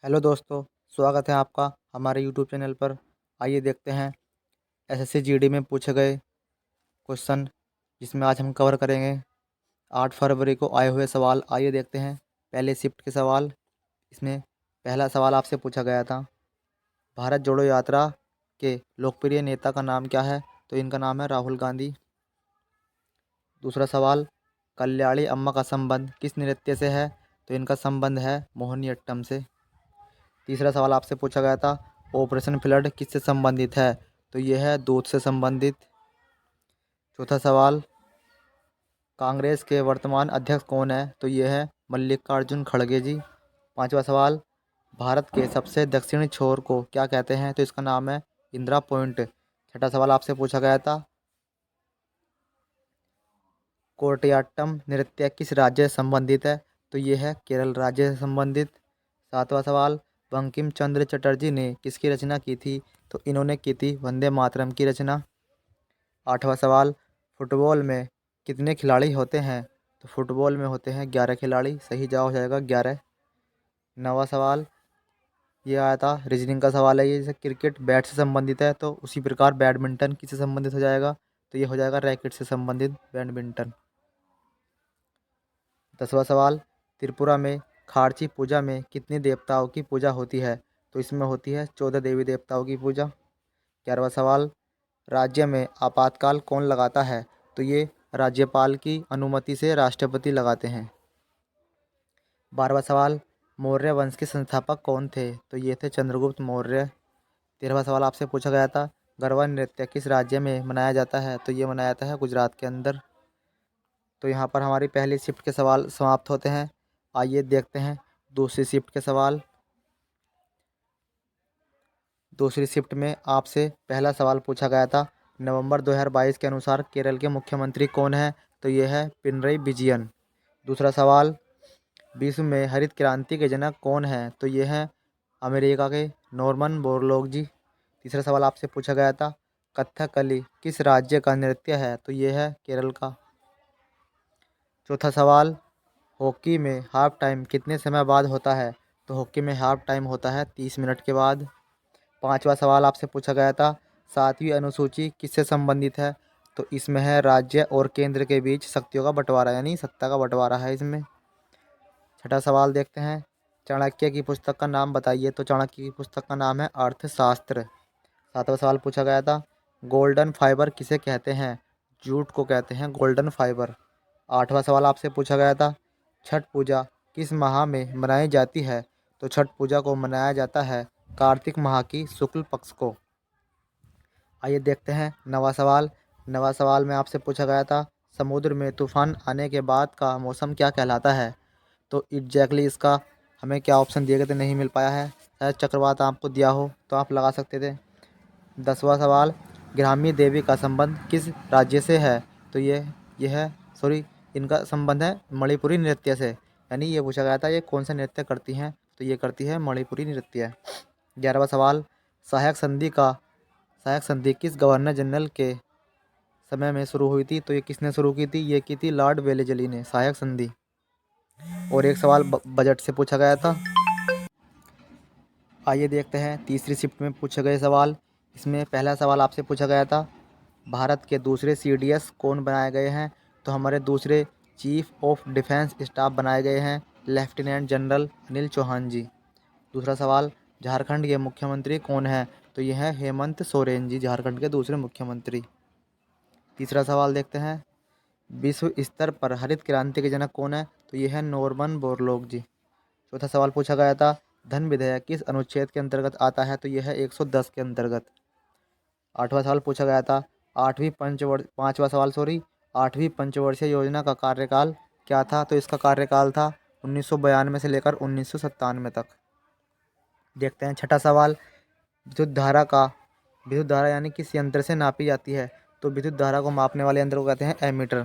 Hello दोस्तों, स्वागत है आपका हमारे यूट्यूब चैनल पर। आइए देखते हैं एसएससी जीडी में पूछे गए क्वेश्चन, जिसमें आज हम कवर करेंगे 8 फरवरी को आए हुए सवाल। आइए देखते हैं पहले शिफ्ट के सवाल। इसमें पहला सवाल आपसे पूछा गया था, भारत जोड़ो यात्रा के लोकप्रिय नेता का नाम क्या है? तो इनका नाम है राहुल गांधी। दूसरा सवाल, कल्याणी अम्मा का संबंध किस नृत्य से है? तो इनका संबंध है मोहिनीअट्टम से। तीसरा सवाल आपसे पूछा गया था, ऑपरेशन फ्लड किससे संबंधित है? तो यह है दूध से संबंधित। चौथा सवाल, कांग्रेस के वर्तमान अध्यक्ष कौन है? तो यह है मल्लिकार्जुन खड़गे जी। पांचवा सवाल, भारत के सबसे दक्षिणी छोर को क्या कहते हैं? तो इसका नाम है इंदिरा पॉइंट। छठा सवाल आपसे पूछा गया था, कोटियाट्टम नृत्य किस राज्य से संबंधित है? तो यह है केरल राज्य से संबंधित। सातवां सवाल, बंकिम चंद्र चटर्जी ने किसकी रचना की थी? तो इन्होंने की थी वंदे मातरम की रचना। आठवां सवाल, फुटबॉल में कितने खिलाड़ी होते हैं? तो फुटबॉल में होते हैं 11 खिलाड़ी। सही जवाब हो जाएगा 11। नवा सवाल, ये आया था रीजनिंग का सवाल है ये, जैसे क्रिकेट बैट से संबंधित है तो उसी प्रकार बैडमिंटन किससे संबंधित हो जाएगा? तो ये हो जाएगा रैकेट से संबंधित बैडमिंटन। 10वां सवाल, त्रिपुरा में खारची पूजा में कितनी देवताओं की पूजा होती है? तो इसमें होती है 14 देवी देवताओं की पूजा। 11वां सवाल, राज्य में आपातकाल कौन लगाता है? तो ये राज्यपाल की अनुमति से राष्ट्रपति लगाते हैं। 12वां सवाल, मौर्य वंश के संस्थापक कौन थे? तो ये थे चंद्रगुप्त मौर्य। 13वां सवाल आपसे पूछा गया था, गरबा नृत्य किस राज्य में मनाया जाता है? तो ये मनाया जाता है गुजरात के अंदर। तो यहाँ पर हमारी पहली शिफ्ट के सवाल समाप्त होते हैं। आइए देखते हैं दूसरी शिफ्ट के सवाल। दूसरी शिफ्ट में आपसे पहला सवाल पूछा गया था, नवंबर 2022 के अनुसार केरल के मुख्यमंत्री कौन है? तो ये है पिनरई विजयन। दूसरा सवाल, विश्व में हरित क्रांति के जनक कौन है? तो ये है अमेरिका के नॉर्मन बोरलॉग जी। तीसरा सवाल आपसे पूछा गया था, कथकली किस राज्य का नृत्य है? तो ये है केरल का। चौथा सवाल, हॉकी में हाफ टाइम कितने समय बाद होता है? तो हॉकी में हाफ टाइम होता है 30 मिनट के बाद। पांचवा सवाल आपसे पूछा गया था, 7वीं अनुसूची किससे संबंधित है? तो इसमें है राज्य और केंद्र के बीच शक्तियों का बंटवारा, यानी सत्ता का बंटवारा है इसमें। छठा सवाल देखते हैं, चाणक्य की पुस्तक का नाम बताइए। तो चाणक्य की पुस्तक का नाम है अर्थशास्त्र। सातवां सवाल पूछा गया था, गोल्डन फाइबर किसे कहते हैं? जूट को कहते हैं गोल्डन फाइबर। आठवां सवाल आपसे पूछा गया था, छठ पूजा किस माह में मनाई जाती है? तो छठ पूजा को मनाया जाता है कार्तिक माह की शुक्ल पक्ष को। आइए देखते हैं नवा सवाल। नवा सवाल में आपसे पूछा गया था, समुद्र में तूफान आने के बाद का मौसम क्या कहलाता है? तो एग्जैक्टली इसका हमें क्या ऑप्शन दिए गए थे, नहीं मिल पाया है। शायद चक्रवात आपको दिया हो तो आप लगा सकते थे। 10वां सवाल, ग्रामी देवी का संबंध किस राज्य से है? तो ये है सॉरी इनका संबंध है मणिपुरी नृत्य से। यानी ये पूछा गया था ये कौन सा नृत्य करती हैं? तो ये करती है मणिपुरी नृत्य। 11वां सवाल, सहायक संधि का सहायक संधि किस गवर्नर जनरल के समय में शुरू हुई थी? तो ये किसने शुरू की थी? ये की थी लॉर्ड वेलेजली ने सहायक संधि। और एक सवाल बजट से पूछा गया था। आइए देखते हैं तीसरी शिफ्ट में पूछे गए सवाल। इसमें पहला सवाल आपसे पूछा गया था, भारत के दूसरे सीडीएस कौन बनाए गए हैं? तो हमारे दूसरे चीफ ऑफ डिफेंस स्टाफ बनाए गए हैं लेफ्टिनेंट जनरल अनिल चौहान जी। दूसरा सवाल, झारखंड के मुख्यमंत्री कौन है? तो यह है हेमंत सोरेन जी, झारखंड के दूसरे मुख्यमंत्री। तीसरा सवाल देखते हैं, विश्व स्तर पर हरित क्रांति के जनक कौन है? तो यह है नॉर्मन बोरलॉग जी। चौथा सवाल पूछा गया था, धन विधेयक किस अनुच्छेद के अंतर्गत आता है? तो यह है 110 के अंतर्गत। आठवां सवाल पूछा गया था, पांचवा सवाल आठवीं पंचवर्षीय योजना का कार्यकाल क्या था? तो इसका कार्यकाल था 1992 से लेकर 1997 तक। देखते हैं छठा सवाल, विद्युत धारा यानी किस यंत्र से नापी जाती है? तो विद्युत धारा को मापने वाले यंत्र को कहते हैं एमीटर।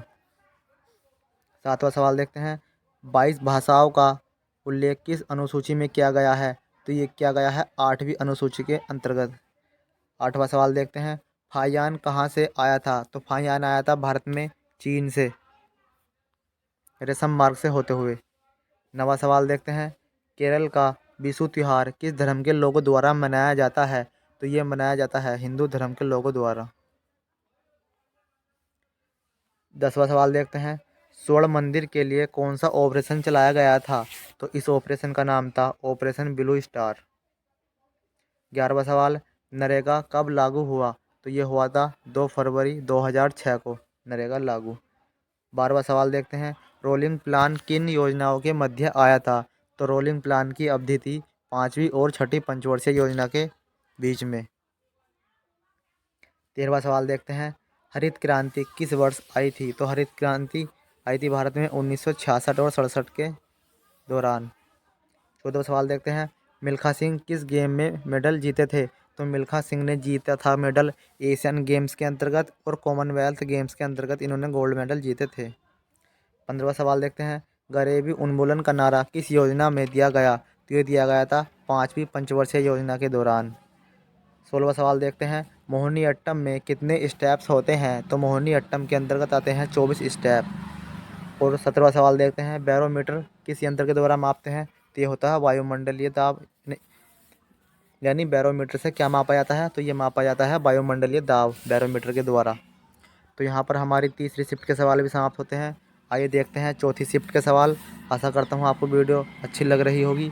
सातवां सवाल देखते हैं, 22 भाषाओं का उल्लेख किस अनुसूची में किया गया है? तो ये किया गया है 8वीं अनुसूची के अंतर्गत। आठवां सवाल देखते हैं, फाइयान कहाँ से आया था? तो फाइयान आया था भारत में चीन से, रेशम मार्ग से होते हुए। नवा सवाल देखते हैं, केरल का बिशु त्योहार किस धर्म के लोगों द्वारा मनाया जाता है? तो ये मनाया जाता है हिंदू धर्म के लोगों द्वारा। 10वां सवाल देखते हैं। स्वर्ण मंदिर के लिए कौन सा ऑपरेशन चलाया गया था? तो इस ऑपरेशन का नाम था ऑपरेशन ब्लू स्टार। 11वां सवाल, नरेगा कब लागू हुआ? तो ये हुआ था 2 फरवरी 2006 को नरेगा लागू। 12वां सवाल देखते हैं। रोलिंग प्लान किन योजनाओं के मध्य आया था? तो रोलिंग प्लान की अवधि थी 5वीं और 6ठी पंचवर्षीय योजना के बीच में। 13वां सवाल देखते हैं। हरित क्रांति किस वर्ष आई थी? तो हरित क्रांति आई थी भारत में 1966 और 67 के दौरान। 14वां सवाल देखते हैं। मिल्खा सिंह किस गेम में मेडल जीते थे? तो मिल्खा सिंह ने जीता था मेडल एशियन गेम्स के अंतर्गत और कॉमनवेल्थ गेम्स के अंतर्गत इन्होंने गोल्ड मेडल जीते थे। 15वां सवाल देखते हैं। गरीबी उन्मूलन का नारा किस योजना में दिया गया? तो ये दिया गया था 5वीं पंचवर्षीय योजना के दौरान। 16वां सवाल देखते हैं। मोहिनी अट्टम में कितने स्टेप्स होते हैं? तो मोहिनी अट्टम के अंतर्गत आते हैं 24 स्टेप। और 17वां सवाल देखते हैं। बैरोमीटर किस यंत्र के द्वारा मापते हैं? तो ये होता है वायुमंडलीय दाब, यानी बैरोमीटर से क्या मापा जाता है? तो ये मापा जाता है वायुमंडलीय दाब बैरोमीटर के द्वारा। तो यहाँ पर हमारी तीसरी शिफ्ट के सवाल भी समाप्त होते हैं। आइए देखते हैं चौथी शिफ्ट के सवाल। आशा करता हूँ आपको वीडियो अच्छी लग रही होगी।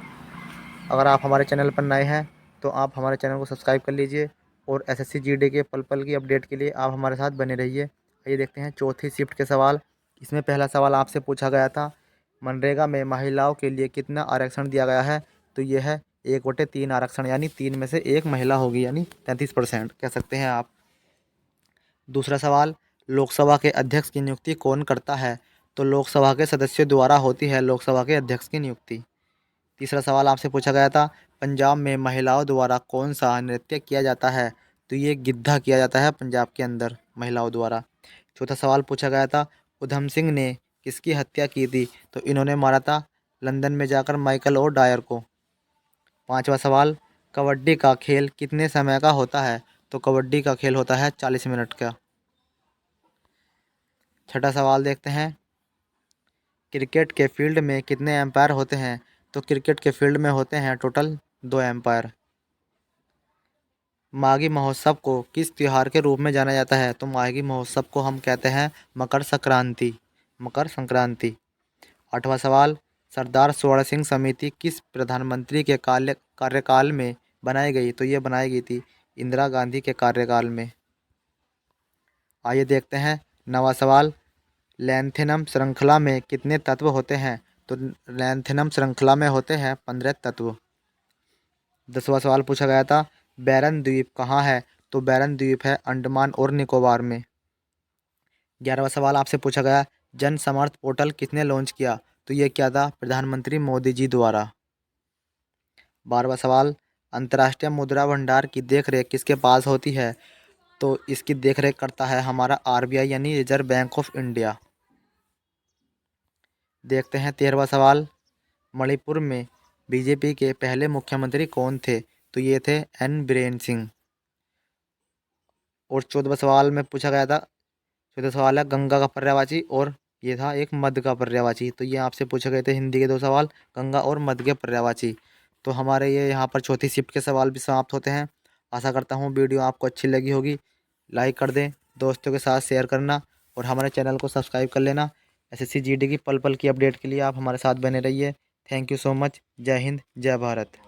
अगर आप हमारे चैनल पर नए हैं तो आप हमारे चैनल को सब्सक्राइब कर लीजिए और एसएससी जीडी के पल पल की अपडेट के लिए आप हमारे साथ बने रहिए। आइए देखते हैं चौथी शिफ्ट के सवाल। इसमें पहला सवाल आपसे पूछा गया था, मनरेगा में महिलाओं के लिए कितना आरक्षण दिया गया है? तो ये है 1/3 आरक्षण, यानी 3 में से 1 महिला होगी, यानी 33% कह सकते हैं आप। दूसरा सवाल, लोकसभा के अध्यक्ष की नियुक्ति कौन करता है? तो लोकसभा के सदस्यों द्वारा होती है लोकसभा के अध्यक्ष की नियुक्ति। तीसरा सवाल आपसे पूछा गया था, पंजाब में महिलाओं द्वारा कौन सा नृत्य किया जाता है? तो ये गिद्धा किया जाता है पंजाब के अंदर महिलाओं द्वारा। चौथा सवाल पूछा गया था, उधम सिंह ने किसकी हत्या की थी? तो इन्होंने मारा था लंदन में जाकर माइकल और डायर को। पांचवा सवाल, कबड्डी का खेल कितने समय का होता है? तो कबड्डी का खेल होता है 40 मिनट का। छठा सवाल देखते हैं, क्रिकेट के फील्ड में कितने एम्पायर होते हैं? तो क्रिकेट के फील्ड में होते हैं टोटल 2 एम्पायर। माघी महोत्सव को किस त्योहार के रूप में जाना जाता है? तो माघी महोत्सव को हम कहते हैं मकर संक्रांति, मकर संक्रांति। आठवां सवाल, सरदार स्वर्ण सिंह समिति किस प्रधानमंत्री के कार्यकाल में बनाई गई? तो ये बनाई गई थी इंदिरा गांधी के कार्यकाल में। आइए देखते हैं नवा सवाल, लैंथेनम श्रृंखला में कितने तत्व होते हैं? तो लैंथेनम श्रृंखला में होते हैं 15 तत्व। 10वां सवाल पूछा गया था, बैरन द्वीप कहाँ है? तो बैरन द्वीप है अंडमान और निकोबार में। 11वां सवाल आपसे पूछा गया, जन समर्थ पोर्टल किसने लॉन्च किया? तो ये क्या था? प्रधानमंत्री मोदी जी द्वारा। 12वां सवाल, अंतर्राष्ट्रीय मुद्रा भंडार की देखरेख किसके पास होती है? तो इसकी देखरेख करता है हमारा आरबीआई, यानी रिजर्व बैंक ऑफ इंडिया। देखते हैं 13वां सवाल, मणिपुर में बीजेपी के पहले मुख्यमंत्री कौन थे? तो ये थे एन बीरेन सिंह। और 14वां सवाल में पूछा गया था, 14वां सवाल है गंगा का पर्यायवाची, और ये था एक मध्य का पर्यायवाची। तो ये आपसे पूछे गए थे हिंदी के 2 सवाल, गंगा और मध्य के पर्यायवाची। तो हमारे ये यहाँ पर चौथी शिफ्ट के सवाल भी समाप्त होते हैं। आशा करता हूँ वीडियो आपको अच्छी लगी होगी। लाइक कर दें, दोस्तों के साथ शेयर करना और हमारे चैनल को सब्सक्राइब कर लेना। एसएससी जीडी की पल पल की अपडेट के लिए आप हमारे साथ बने रहिए। Thank you so much. जय हिंद, जय भारत।